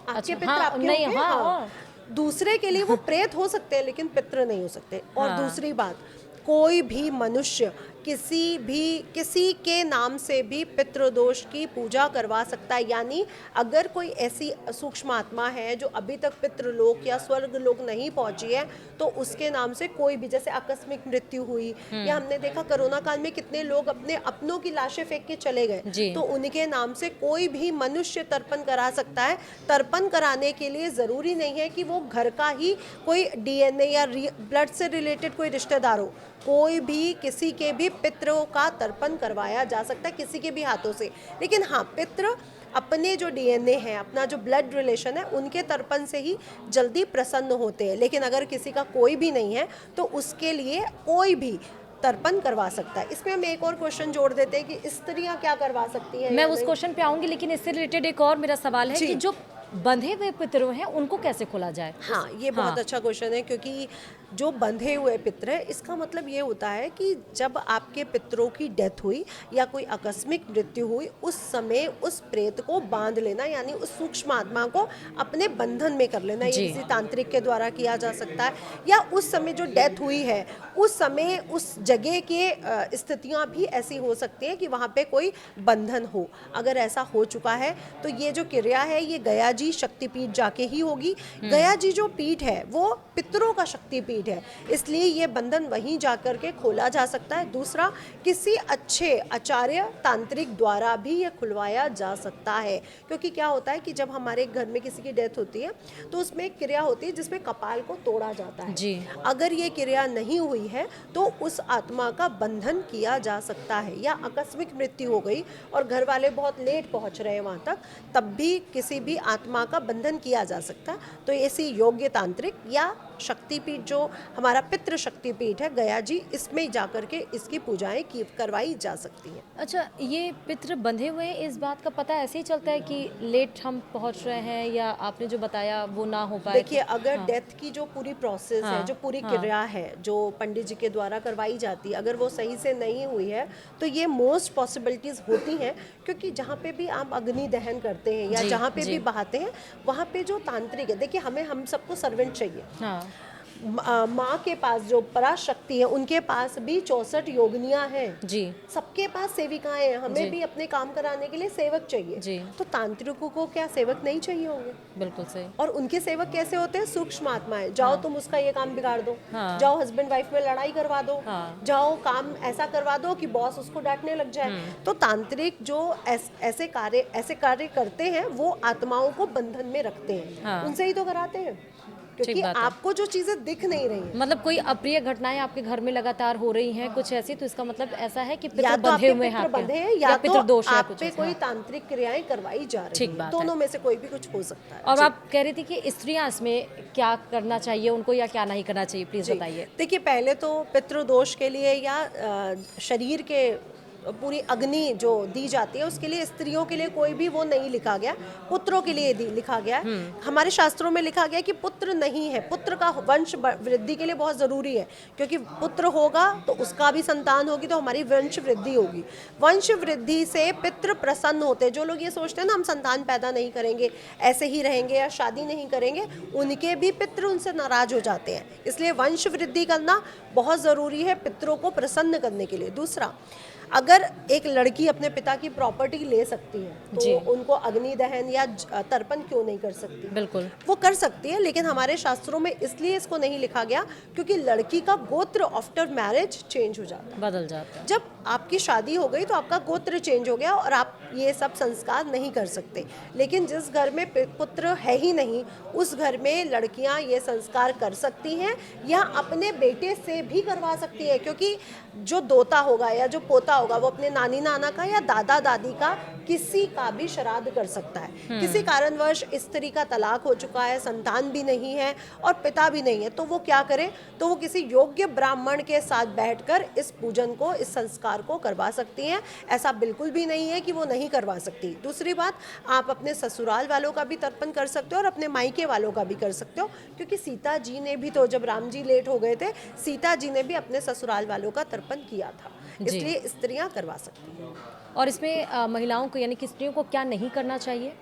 आपके पितृ आपके नहीं, दूसरे के लिए वो प्रेत हो सकते हैं लेकिन पितृ नहीं हो सकते। और दूसरी बात, कोई भी मनुष्य किसी के नाम से भी पितृदोष की पूजा करवा सकता है। यानी अगर कोई ऐसी सूक्ष्म आत्मा है जो अभी तक पितृलोक या स्वर्ग लोक नहीं पहुंची है, तो उसके नाम से कोई भी, जैसे आकस्मिक मृत्यु हुई, या हमने देखा कोरोना काल में कितने लोग अपने अपनों की लाशें फेंक के चले गए, तो उनके नाम से कोई भी मनुष्य तर्पण करा सकता है। तर्पण कराने के लिए जरूरी नहीं है कि वो घर का ही कोई डीएनए या ब्लड से रिलेटेड कोई रिश्तेदार हो, कोई भी किसी के भी पितरों का तर्पण करवाया जा सकता है किसी के भी हाथों से। लेकिन हाँ, पितृ अपने जो डीएनए है, अपना जो ब्लड रिलेशन है, उनके तर्पण से ही जल्दी प्रसन्न होते हैं। लेकिन अगर किसी का कोई भी नहीं है तो उसके लिए कोई भी तर्पण करवा सकता है। इसमें हम एक और क्वेश्चन जोड़ देते हैं कि स्त्रियां क्या करवा सकती हैं। मैं उस क्वेश्चन पे आऊंगी, लेकिन इससे रिलेटेड एक और मेरा सवाल है कि जो बंधे हुए पितरों हैं उनको कैसे खोला जाए? हाँ, ये बहुत अच्छा क्वेश्चन है, क्योंकि जो बंधे हुए पितर है, इसका मतलब ये होता है कि जब आपके पितरों की डेथ हुई या कोई आकस्मिक मृत्यु हुई, उस समय उस प्रेत को बांध लेना, यानी उस सूक्ष्म आत्मा को अपने बंधन में कर लेना। ये किसी तांत्रिक के द्वारा किया जा सकता है, या उस समय जो डेथ हुई है उस समय उस जगह के स्थितियाँ भी ऐसी हो सकती हैं कि वहाँ पे कोई बंधन हो। अगर ऐसा हो चुका है तो ये जो क्रिया है ये गया जी शक्तिपीठ जाके ही होगी। गया जी जो पीठ है वो पितरों का शक्तिपीठ है, इसलिए ये बंधन वहीं जाकर के खोला जा सकता है। दूसरा, किसी अच्छे आचार्य तांत्रिक द्वारा भी ये खुलवाया जा सकता है, क्योंकि क्या होता है कि जब हमारे घर में किसी की डेथ होती है तो उसमें एक क्रिया होती है जिसमें कपाल को तोड़ा जाता है जी। अगर ये क्रिया नहीं हुई है तो उस आत्मा का बंधन किया जा सकता है। या आकस्मिक मृत्यु हो गई और घर वाले बहुत लेट पहुंच रहे हैं वहां तक, तब भी किसी भी आत्मा का बंधन किया जा सकता है। तो ऐसी योग्य तांत्रिक या शक्तिपीठ जो हमारा पितृ शक्तिपीठ है गया जी, इसमें जाकर के इसकी पूजाएं करवाई जा सकती हैं। अच्छा, ये पितृ बंधे हुए हैं, इस बात का पता ऐसे ही चलता है कि लेट हम पहुंच रहे हैं या आपने जो बताया वो ना हो पाए? देखिए, अगर डेथ की जो पूरी प्रोसेस है, जो पूरी क्रिया है, जो पंडित जी के द्वारा करवाई जाती है, अगर वो सही से नहीं हुई है तो ये मोस्ट पॉसिबिलिटीज होती हैं, क्योंकि जहाँ पे भी आप अग्नि दहन करते हैं या जहाँ पे भी बहाते हैं, वहाँ पे जो तांत्रिक है, देखिए हम सबको सर्वेंट चाहिए। माँ के पास जो पराशक्ति है उनके पास भी 64 योगिनियां हैं जी, सबके पास सेविकाएं हैं। हमें भी अपने काम कराने के लिए सेवक चाहिए जी। तो तांत्रिकों को क्या सेवक नहीं चाहिए होंगे? बिल्कुल सही। और उनके सेवक कैसे होते हैं? सूक्ष्म आत्माएं। जाओ तुम उसका ये काम बिगाड़ दो, जाओ हस्बैंड वाइफ में लड़ाई करवा दो, जाओ काम ऐसा करवा दो कि बॉस उसको डांटने लग जाए। तो तांत्रिक जो ऐसे कार्य करते हैं वो आत्माओं को बंधन में रखते हैं, उनसे ही तो कराते हैं, क्योंकि आपको जो चीजें दिख नहीं रही हैं, मतलब कोई अप्रिय घटनाएं आपके घर में लगातार हो रही हैं कुछ ऐसी, तो इसका मतलब ऐसा है कि पितृ बंधे हुए हैं या पितृ दोष है, आप पे कोई तांत्रिक क्रियाएं करवाई जा रही हैं। दोनों में से कोई भी कुछ हो सकता है। और आप कह रही थी कि स्त्रियां इसमें क्या करना चाहिए उनको या क्या नहीं करना चाहिए, प्लीज बताइए। देखिए, पहले तो पितृ दोष के लिए या शरीर के पूरी अग्नि जो दी जाती है उसके लिए स्त्रियों के लिए कोई भी वो नहीं लिखा गया, पुत्रों के लिए लिखा गया है। हमारे शास्त्रों में लिखा गया कि पुत्र नहीं है, पुत्र का वंश वृद्धि के लिए बहुत ज़रूरी है, क्योंकि पुत्र होगा तो उसका भी संतान होगी तो हमारी वंश वृद्धि होगी। वंश वृद्धि से पितृ प्रसन्न होते हैं। जो लोग ये सोचते हैं ना हम संतान पैदा नहीं करेंगे, ऐसे ही रहेंगे या शादी नहीं करेंगे, उनके भी पितृ उनसे नाराज हो जाते हैं। इसलिए वंश वृद्धि करना बहुत ज़रूरी है पितरों को प्रसन्न करने के लिए। दूसरा, अगर एक लड़की अपने पिता की प्रॉपर्टी ले सकती है तो उनको अग्नि दहन या तर्पण क्यों नहीं कर सकती? बिल्कुल, वो कर सकती है, लेकिन हमारे शास्त्रों में इसलिए इसको नहीं लिखा गया क्योंकि लड़की का गोत्र आफ्टर मैरिज चेंज हो जाता है, बदल जाता है। जब आपकी शादी हो गई तो आपका गोत्र चेंज हो गया और आप ये सब संस्कार नहीं कर सकते। लेकिन जिस घर में पुत्र है ही नहीं, उस घर में लड़कियां ये संस्कार कर सकती हैं या अपने बेटे से भी करवा सकती है, क्योंकि जो दोता होगा या जो पोता होगा वो अपने नानी नाना का या दादा दादी का किसी का भी श्राद्ध कर सकता है। किसी कारणवश स्त्री का तलाक हो चुका है, संतान भी नहीं है और पिता भी नहीं है, तो वो क्या करे? तो वो किसी योग्य ब्राह्मण के साथ बैठकर इस पूजन को, इस संस्कार को करवा सकती हैं। ऐसा बिल्कुल भी नहीं है कि वो नहीं करवा सकती। दूसरी बात, आप अपने ससुराल वालों का भी तर्पण कर सकते हो और अपने मायके वालों का भी कर सकते हो, क्योंकि सीता जी ने भी तो, जब राम जी लेट हो गए थे, सीता जी ने भी अपने ससुराल वालों का तर्पण किया था। इसलिए स्त्रियां करवा सकती हैं। और इसमें महिलाओं को यानी कि स्त्रियों को क्या नहीं करना चाहिए?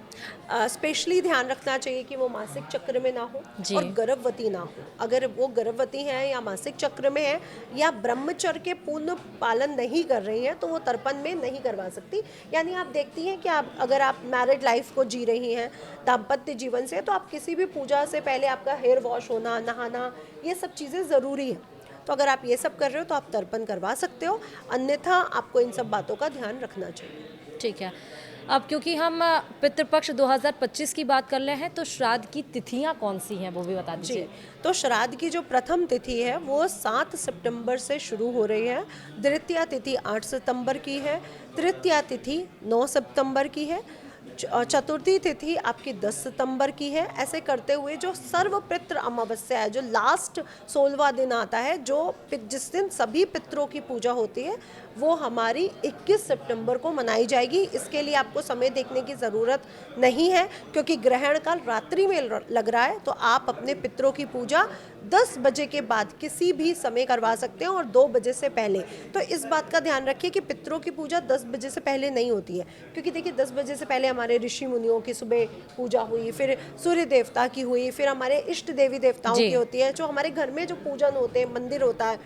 स्पेशली ध्यान रखना चाहिए कि वो मासिक चक्र में ना हो जी। और गर्भवती ना हो। अगर वो गर्भवती हैं या मासिक चक्र में है या ब्रह्मचर्य के पूर्ण पालन नहीं कर रही हैं तो वो तर्पण में नहीं करवा सकती। यानी आप देखती हैं कि अगर आप मैरिड लाइफ को जी रही हैं, दाम्पत्य जीवन से, तो आप किसी भी पूजा से पहले आपका हेयर वॉश होना, नहाना, ये सब चीज़ें ज़रूरी है। तो अगर आप ये सब कर रहे हो तो आप तर्पण करवा सकते हो, अन्यथा आपको इन सब बातों का ध्यान रखना चाहिए। ठीक है। अब क्योंकि हम पितृपक्ष 2025 की बात कर रहे हैं तो श्राद्ध की तिथियां कौन सी हैं वो भी बता जी, दीजिए। तो श्राद्ध की जो प्रथम तिथि है वो 7 सितंबर से शुरू हो रही है, द्वितीया तिथि 8 सितंबर की है, तृतीया तिथि 9 सितंबर की है, चतुर्थी तिथि आपकी 10 सितंबर की है। ऐसे करते हुए जो सर्वपितृ अमावस्या है, जो लास्ट 16वां दिन आता है, जिस दिन सभी पितरों की पूजा होती है, वो हमारी 21 सितंबर को मनाई जाएगी। इसके लिए आपको समय देखने की ज़रूरत नहीं है क्योंकि ग्रहण काल रात्रि में लग रहा है, तो आप अपने पितरों की पूजा 10 बजे के बाद किसी भी समय करवा सकते हैं और 2 बजे से पहले। तो इस बात का ध्यान रखिए कि पितरों की पूजा 10 बजे से पहले नहीं होती है, क्योंकि देखिए 10 बजे से पहले हमारे ऋषि मुनियों की सुबह पूजा हुई, फिर सूर्य देवता की हुई, फिर हमारे इष्ट देवी देवताओं जी। की होती है, जो हमारे घर में जो पूजन होते हैं, मंदिर होता है,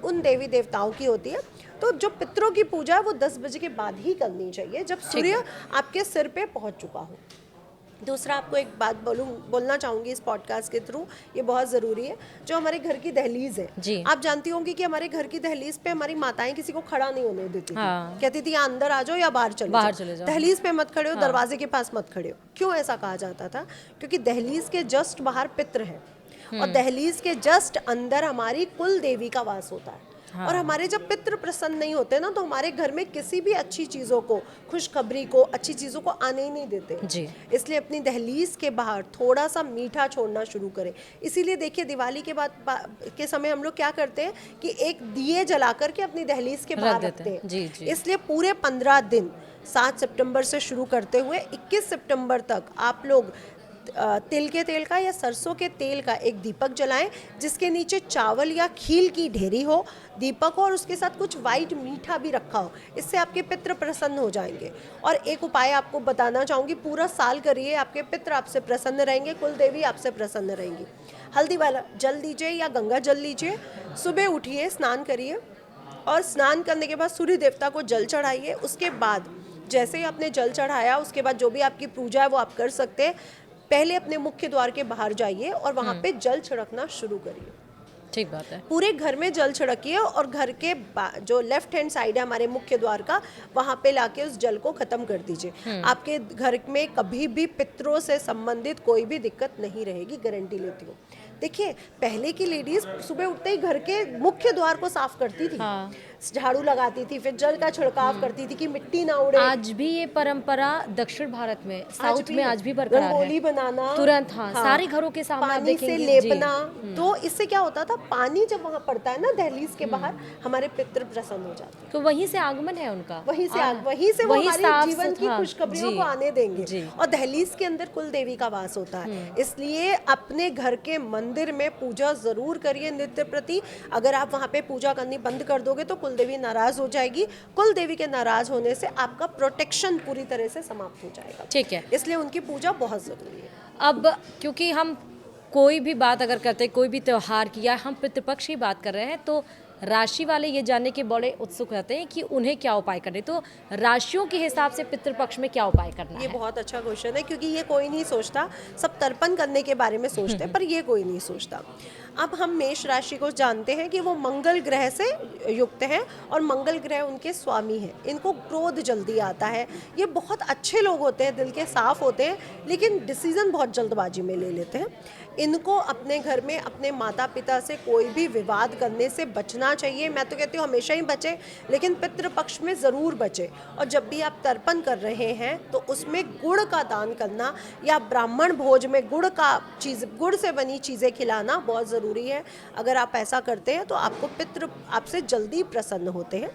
उन देवी देवताओं की होती है। तो जो पितरों की पूजा है वो 10 बजे के बाद ही करनी चाहिए, जब सूर्य आपके सिर पे पहुंच चुका हो। दूसरा आपको एक बात बोलना चाहूँगी इस पॉडकास्ट के थ्रू, ये बहुत ज़रूरी है। जो हमारे घर की दहलीज है, जी। आप जानती होंगी कि हमारे घर की दहलीज पे हमारी माताएं किसी को खड़ा नहीं होने देती थी। हाँ। कहती थी या अंदर आ जाओ या बाहर चले जाओ, दहलीज पे मत खड़े हो, दरवाजे के पास मत खड़े हो। क्यों ऐसा कहा जाता था? क्योंकि दहलीज के जस्ट बाहर पित्र है और दहलीज के जस्ट अंदर हमारी कुल देवी का वास होता है। हाँ। और हमारे जब पितृ प्रसन्न नहीं होते ना, तो हमारे घर में किसी भी अच्छी चीज़ों को, खुशखबरी को, अच्छी चीज़ों को आने ही नहीं देते जी। इसलिए अपनी दहलीज के बाहर थोड़ा सा मीठा छोड़ना शुरू करें। इसीलिए देखिए दिवाली के बाद के समय हम लोग क्या करते हैं कि एक दिए जला करके अपनी दहलीज के बाहर रखते हैं। जी, जी। इसलिए पूरे 15 दिन 7 सितंबर से शुरू करते हुए 21 सितंबर तक आप लोग तिल के तेल का या सरसों के तेल का एक दीपक जलाएं, जिसके नीचे चावल या खील की ढेरी हो, दीपक हो और उसके साथ कुछ वाइट मीठा भी रखा हो। इससे आपके पितृ प्रसन्न हो जाएंगे। और एक उपाय आपको बताना चाहूँगी, पूरा साल करिए, आपके पितृ आपसे प्रसन्न रहेंगे, कुल देवी आपसे प्रसन्न रहेंगी। हल्दी वाला जल लीजिए या गंगा जल लीजिए, सुबह उठिए, स्नान करिए और स्नान करने के बाद सूर्य देवता को जल चढ़ाइए। उसके बाद जैसे ही आपने जल चढ़ाया, उसके बाद जो भी आपकी पूजा है वो आप कर सकते हैं। पहले अपने मुख्य द्वार के बाहर जाइए और वहाँ पे जल छिड़कना शुरू करिए। ठीक बात है। पूरे घर में जल छिड़किए और घर के जो लेफ्ट हैंड साइड है हमारे मुख्य द्वार का, वहाँ पे लाके उस जल को खत्म कर दीजिए। आपके घर में कभी भी पितरों से संबंधित कोई भी दिक्कत नहीं रहेगी, गारंटी लेती हूँ। देखिए पहले की लेडीज सुबह उठते ही घर के मुख्य द्वार को साफ करती थी। हाँ। झाड़ू लगाती थी, फिर जल का छिड़काव करती थी कि मिट्टी ना उड़े। आज भी ये परंपरा दक्षिण भारत में, साउथ में आज भी बरकरार है। रंगोली बनाना तुरंत, हाँ, सारे घरों के सामने पानी से लेपना। तो इससे क्या होता था, पानी जब वहाँ पड़ता है ना दहलीज के बाहर, हमारे पितृ प्रसन्न हो जाते हैं। तो वहीं से आगमन है उनका, वहीं से वो हमारे जीवन की खुशखबरियों को आने देंगे। और दहलीज के अंदर कुल देवी का वास होता है। इसलिए अपने घर के मंदिर में पूजा जरूर करिए नित्य प्रति। अगर आप वहाँ पे पूजा करनी बंद कर दोगे तो कुल देवी नाराज हो जाएगी। कुल देवी के नाराज होने से आपका प्रोटेक्शन पूरी तरह से समाप्त हो जाएगा। ठीक है, इसलिए उनकी पूजा बहुत जरूरी है। अब क्योंकि हम कोई भी बात अगर करते हैं, कोई भी त्योहार की या हम पितृपक्ष की बात कर रहे हैं, तो राशि वाले ये जानने के बड़े उत्सुक रहते हैं कि उन्हें क्या उपाय करने। तो राशियों के हिसाब से पितृपक्ष में क्या उपाय करना है? ये बहुत अच्छा क्वेश्चन है, क्योंकि ये कोई नहीं सोचता। सब तर्पण करने के बारे में सोचते हैं पर ये कोई नहीं सोचता। अब हम मेष राशि को जानते हैं कि वो मंगल ग्रह से युक्त हैं और मंगल ग्रह उनके स्वामी हैं। इनको क्रोध जल्दी आता है। ये बहुत अच्छे लोग होते हैं, दिल के साफ होते हैं, लेकिन डिसीजन बहुत जल्दबाजी में ले लेते हैं। इनको अपने घर में अपने माता पिता से कोई भी विवाद करने से बचना चाहिए। मैं तो कहती हूँ हमेशा ही बचे, लेकिन पितृपक्ष में ज़रूर बचे। और जब भी आप तर्पण कर रहे हैं तो उसमें गुड़ का दान करना या ब्राह्मण भोज में गुड़ से बनी चीज़ें खिलाना बहुत ज़रूरी है। अगर आप ऐसा करते हैं तो आपको पितृ आपसे जल्दी प्रसन्न होते हैं।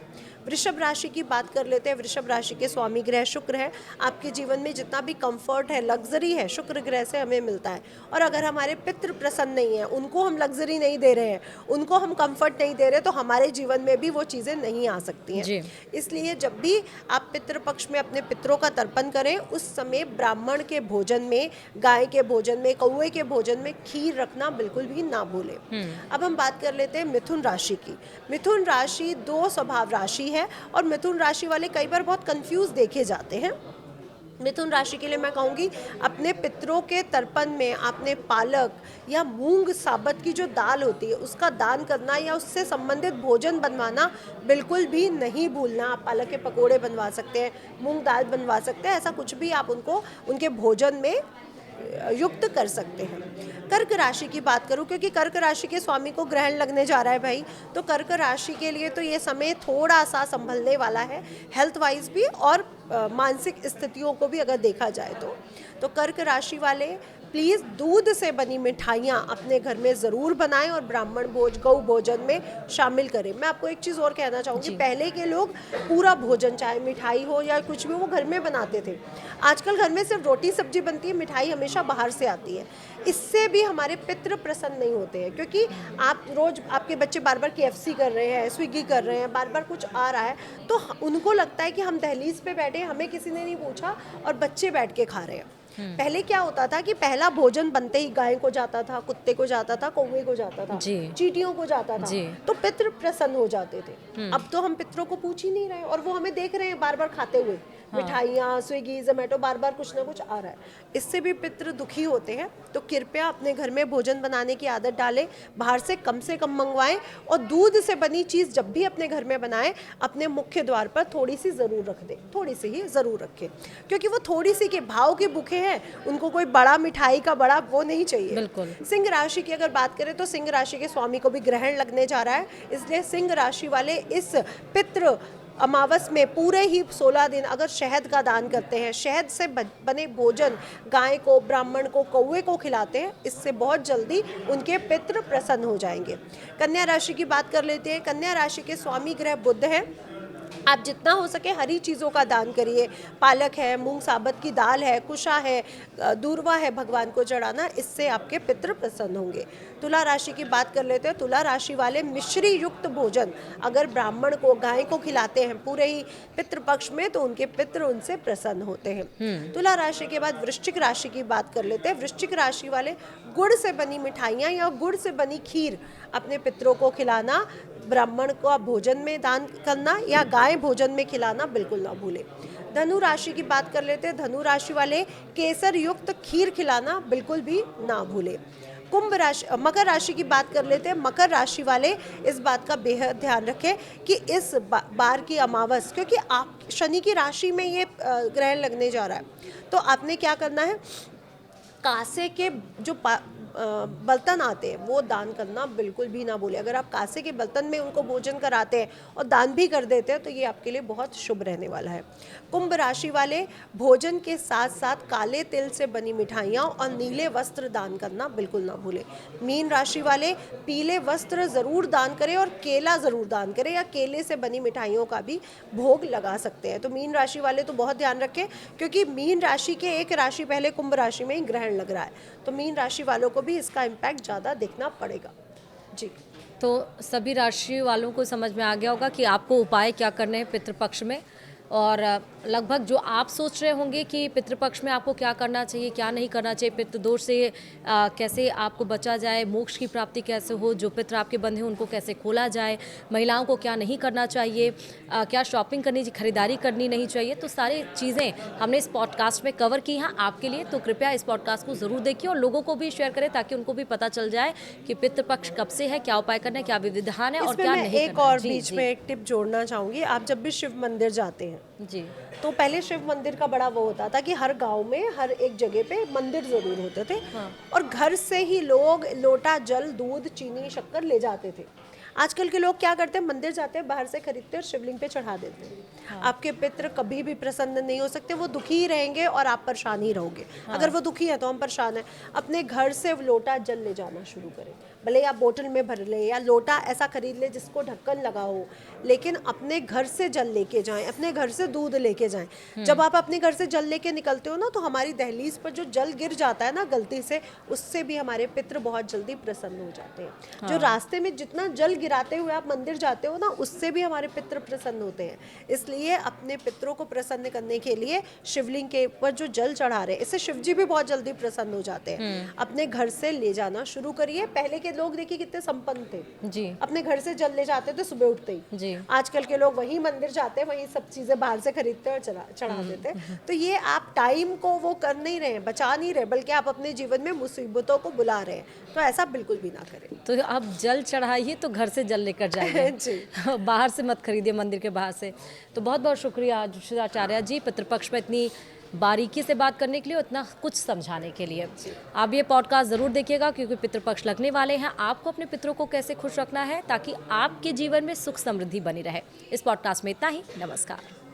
वृषभ राशि की बात कर लेते हैं। वृषभ राशि के स्वामी ग्रह शुक्र है। आपके जीवन में जितना भी कंफर्ट है, लग्जरी है, शुक्र ग्रह से हमें मिलता है। और अगर हमारे पितृ प्रसन्न नहीं है, उनको हम लग्जरी नहीं दे रहे हैं, उनको हम कंफर्ट नहीं दे रहे, तो हमारे जीवन में भी वो चीज़ें नहीं आ सकती हैं। इसलिए जब भी आप पितृपक्ष में अपने पितरों का तर्पण करें, उस समय ब्राह्मण के भोजन में, गाय के भोजन में, कौवे के भोजन में खीर रखना बिल्कुल भी ना भूलें। अब हम बात कर लेते हैं मिथुन राशि की। मिथुन राशि 2 स्वभाव राशि है और मिथुन राशि वाले कई बार बहुत कंफ्यूज देखे जाते हैं। मिथुन राशि के लिए मैं कहूँगी, अपने पितरों के तर्पण में आपने पालक या मूंग साबत की जो दाल होती है उसका दान करना या उससे संबंधित भोजन बनवाना बिल्कुल भी नहीं भूलना। आप पालक के पकोड़े बनवा सकते हैं, मूंग दाल बनवा सकते हैं, ऐसा कुछ भी आप उनको उनके भोजन में युक्त कर सकते हैं। कर्क राशि की बात करूं, क्योंकि कर्क राशि के स्वामी को ग्रहण लगने जा रहा है भाई, तो कर्क राशि के लिए तो ये समय थोड़ा सा संभलने वाला है, हेल्थ वाइज भी और मानसिक स्थितियों को भी अगर देखा जाए तो कर्क राशि वाले प्लीज़ दूध से बनी मिठाइयाँ अपने घर में ज़रूर बनाएं और ब्राह्मण भोज, गौ भोजन में शामिल करें। मैं आपको एक चीज़ और कहना चाहूँगी, पहले के लोग पूरा भोजन, चाहे मिठाई हो या कुछ भी, वो घर में बनाते थे। आजकल घर में सिर्फ रोटी सब्जी बनती है, मिठाई हमेशा बाहर से आती है। इससे भी हमारे पितृ प्रसन्न नहीं होते हैं, क्योंकि आप रोज़, आपके बच्चे बार बार KFC कर रहे हैं, स्विगी कर रहे हैं, बार बार कुछ आ रहा है, तो उनको लगता है कि हम दहलीज पे बैठे, हमें किसी ने नहीं पूछा और बच्चे बैठ के खा रहे हैं। पहले क्या होता था कि पहला भोजन बनते ही गाय को जाता था, कुत्ते को जाता था, कौवे को जाता था, चींटियों को जाता था, तो पितृ प्रसन्न हो जाते थे। अब तो हम पितरों को पूछ ही नहीं रहे और वो हमें देख रहे हैं बार बार खाते हुए, मिठाइयाँ, स्विगी, जोमेटो, बार बार कुछ ना कुछ आ रहा है। इससे भी पितृ दुखी होते हैं। तो कृपया अपने घर में भोजन बनाने की आदत डालें, बाहर से कम मंगवाएं और दूध से बनी चीज़ जब भी अपने घर में बनाएं, अपने मुख्य द्वार पर थोड़ी सी ज़रूर रख दें, थोड़ी सी ही ज़रूर रखें, क्योंकि वो थोड़ी सी के भाव के भूखे हैं, उनको कोई बड़ा मिठाई का बड़ा वो नहीं चाहिए। बिल्कुल। सिंह राशि की अगर बात करें तो सिंह राशि के स्वामी को भी ग्रहण लगने जा रहा है, इसलिए सिंह राशि वाले इस पितृ अमावस में पूरे ही 16 दिन अगर शहद का दान करते हैं, शहद से बने भोजन गाय को, ब्राह्मण को, कौवे को खिलाते हैं, इससे बहुत जल्दी उनके पितृ प्रसन्न हो जाएंगे। कन्या राशि की बात कर लेते हैं। कन्या राशि के स्वामी ग्रह बुध है। आप जितना हो सके हरी चीज़ों का दान करिए, पालक है, मूंग साबत की दाल है, कुशा है, दूर्वा है, भगवान को चढ़ाना, इससे आपके पितृ प्रसन्न होंगे। तुला राशि की बात कर लेते हैं। तुला राशि वाले मिश्री युक्त भोजन अगर ब्राह्मण को, गाय को खिलाते हैं पूरे ही पितृपक्ष में, तो उनके पितृ उनसे प्रसन्न होते हैं। तुला राशि के बाद वृश्चिक राशि की बात कर लेते हैं। वृश्चिक राशि वाले गुड़ से बनी मिठाइयाँ या गुड़ से बनी खीर अपने पितरों को खिलाना, ब्राह्मण को भोजन में दान करना या गाय भोजन में खिलाना बिल्कुल ना भूलें। धनु राशि की बात कर लेते हैं। धनु राशि वाले केसर युक्त खीर खिलाना बिल्कुल भी ना भूलें। मकर राशि की बात कर लेते हैं। मकर राशि वाले इस बात का बेहद ध्यान रखें कि इस बार की अमावस, क्योंकि आप शनि की राशि में ये ग्रहण लगने जा रहा है, तो आपने क्या करना है, कांसे के जो बर्तन आते हैं वो दान करना बिल्कुल भी ना भूलें। अगर आप कांसे के बर्तन में उनको भोजन कराते हैं और दान भी कर देते हैं तो ये आपके लिए बहुत शुभ रहने वाला है। कुंभ राशि वाले भोजन के साथ साथ काले तिल से बनी मिठाइयाँ और नीले वस्त्र दान करना बिल्कुल ना भूलें। मीन राशि वाले पीले वस्त्र ज़रूर दान करें और केला ज़रूर दान करें या केले से बनी मिठाइयों का भी भोग लगा सकते हैं। तो मीन राशि वाले तो बहुत ध्यान रखें, क्योंकि मीन राशि के एक राशि पहले कुंभ राशि में ही ग्रहण लग रहा है, तो मीन राशि वालों को भी इसका इम्पैक्ट ज़्यादा देखना पड़ेगा। जी, तो सभी राशि वालों को समझ में आ गया होगा कि आपको उपाय क्या करने हैं पितृपक्ष में, और लगभग जो आप सोच रहे होंगे कि पितृपक्ष में आपको क्या करना चाहिए, क्या नहीं करना चाहिए, पितृदोष से कैसे आपको बचा जाए, मोक्ष की प्राप्ति कैसे हो, जो पितृ आपके बंधे हैं उनको कैसे खोला जाए, महिलाओं को क्या नहीं करना चाहिए, क्या शॉपिंग करनी, खरीदारी करनी नहीं चाहिए, तो सारी चीज़ें हमने इस पॉडकास्ट में कवर की हैं आपके लिए। तो कृपया इस पॉडकास्ट को ज़रूर देखिए और लोगों को भी शेयर करें ताकि उनको भी पता चल जाए कि पितृपक्ष कब से है, क्या उपाय करना है, क्या विधान है और क्या नहीं करना है। एक और बीच में एक टिप जोड़ना चाहूँगी। आप जब भी शिव मंदिर जाते हैं जी, तो पहले शिव मंदिर का बड़ा वो होता था कि हर गांव में हर एक जगह पे मंदिर जरूर होते थे। और घर से ही लोग लोटा जल, दूध, चीनी, शक्कर ले जाते थे। आजकल के लोग क्या करते हैं, मंदिर जाते हैं, बाहर से खरीदते हैं और शिवलिंग पे चढ़ा देते हैं। आपके पितृ कभी भी प्रसन्न नहीं हो सकते, वो दुखी ही रहेंगे और आप परेशान ही रहोगे। अगर वो दुखी है तो हम परेशान हैं। अपने घर से लोटा जल ले जाना शुरू करें, भले आप बोतल में भर ले या लोटा ऐसा खरीद ले जिसको ढक्कन लगा हो, लेकिन अपने घर से जल लेके जाएं, अपने घर से दूध लेके जाएं। जब आप अपने घर से जल लेके निकलते हो ना, तो हमारी दहलीज पर जो जल गिर जाता है ना गलती से, उससे भी हमारे पितृ बहुत जल्दी प्रसन्न हो जाते हैं। जो रास्ते में जितना जल गिराते हुए आप मंदिर जाते हो ना, उससे भी हमारे पितृ प्रसन्न होते हैं। इसलिए अपने पितरों को प्रसन्न करने के लिए शिवलिंग के ऊपर जो जल चढ़ा रहे हैं, इससे शिव जी भी बहुत जल्दी प्रसन्न हो जाते हैं। अपने घर से ले जाना शुरू करिए। पहले के लोग देखिए कितने संपन्न थे जी, अपने घर से जल ले जाते थे सुबह उठते ही। जी। आजकल के लोग वहीं मंदिर जाते हैं, वहीं सब चीजें बाहर से खरीदते हैं और चढ़ा देते हैं। तो ये आप टाइम को वो कर नहीं रहे, बचा नहीं रहे, बल्कि आप अपने जीवन में मुसीबतों को बुला रहे हैं। तो ऐसा बिल्कुल भी ना करें। तो आप जल चढ़ाइए तो घर से जल लेकर जाइए जी। बाहर से मत खरीदिए, मंदिर के बाहर से। तो बहुत बहुत शुक्रिया जोशीचार्य जी, पितृपक्ष में इतनी बारीकी से बात करने के लिए, इतना कुछ समझाने के लिए। आप ये पॉडकास्ट ज़रूर देखिएगा, क्योंकि पितृपक्ष लगने वाले हैं। आपको अपने पितरों को कैसे खुश रखना है ताकि आपके जीवन में सुख समृद्धि बनी रहे। इस पॉडकास्ट में इतना ही। नमस्कार।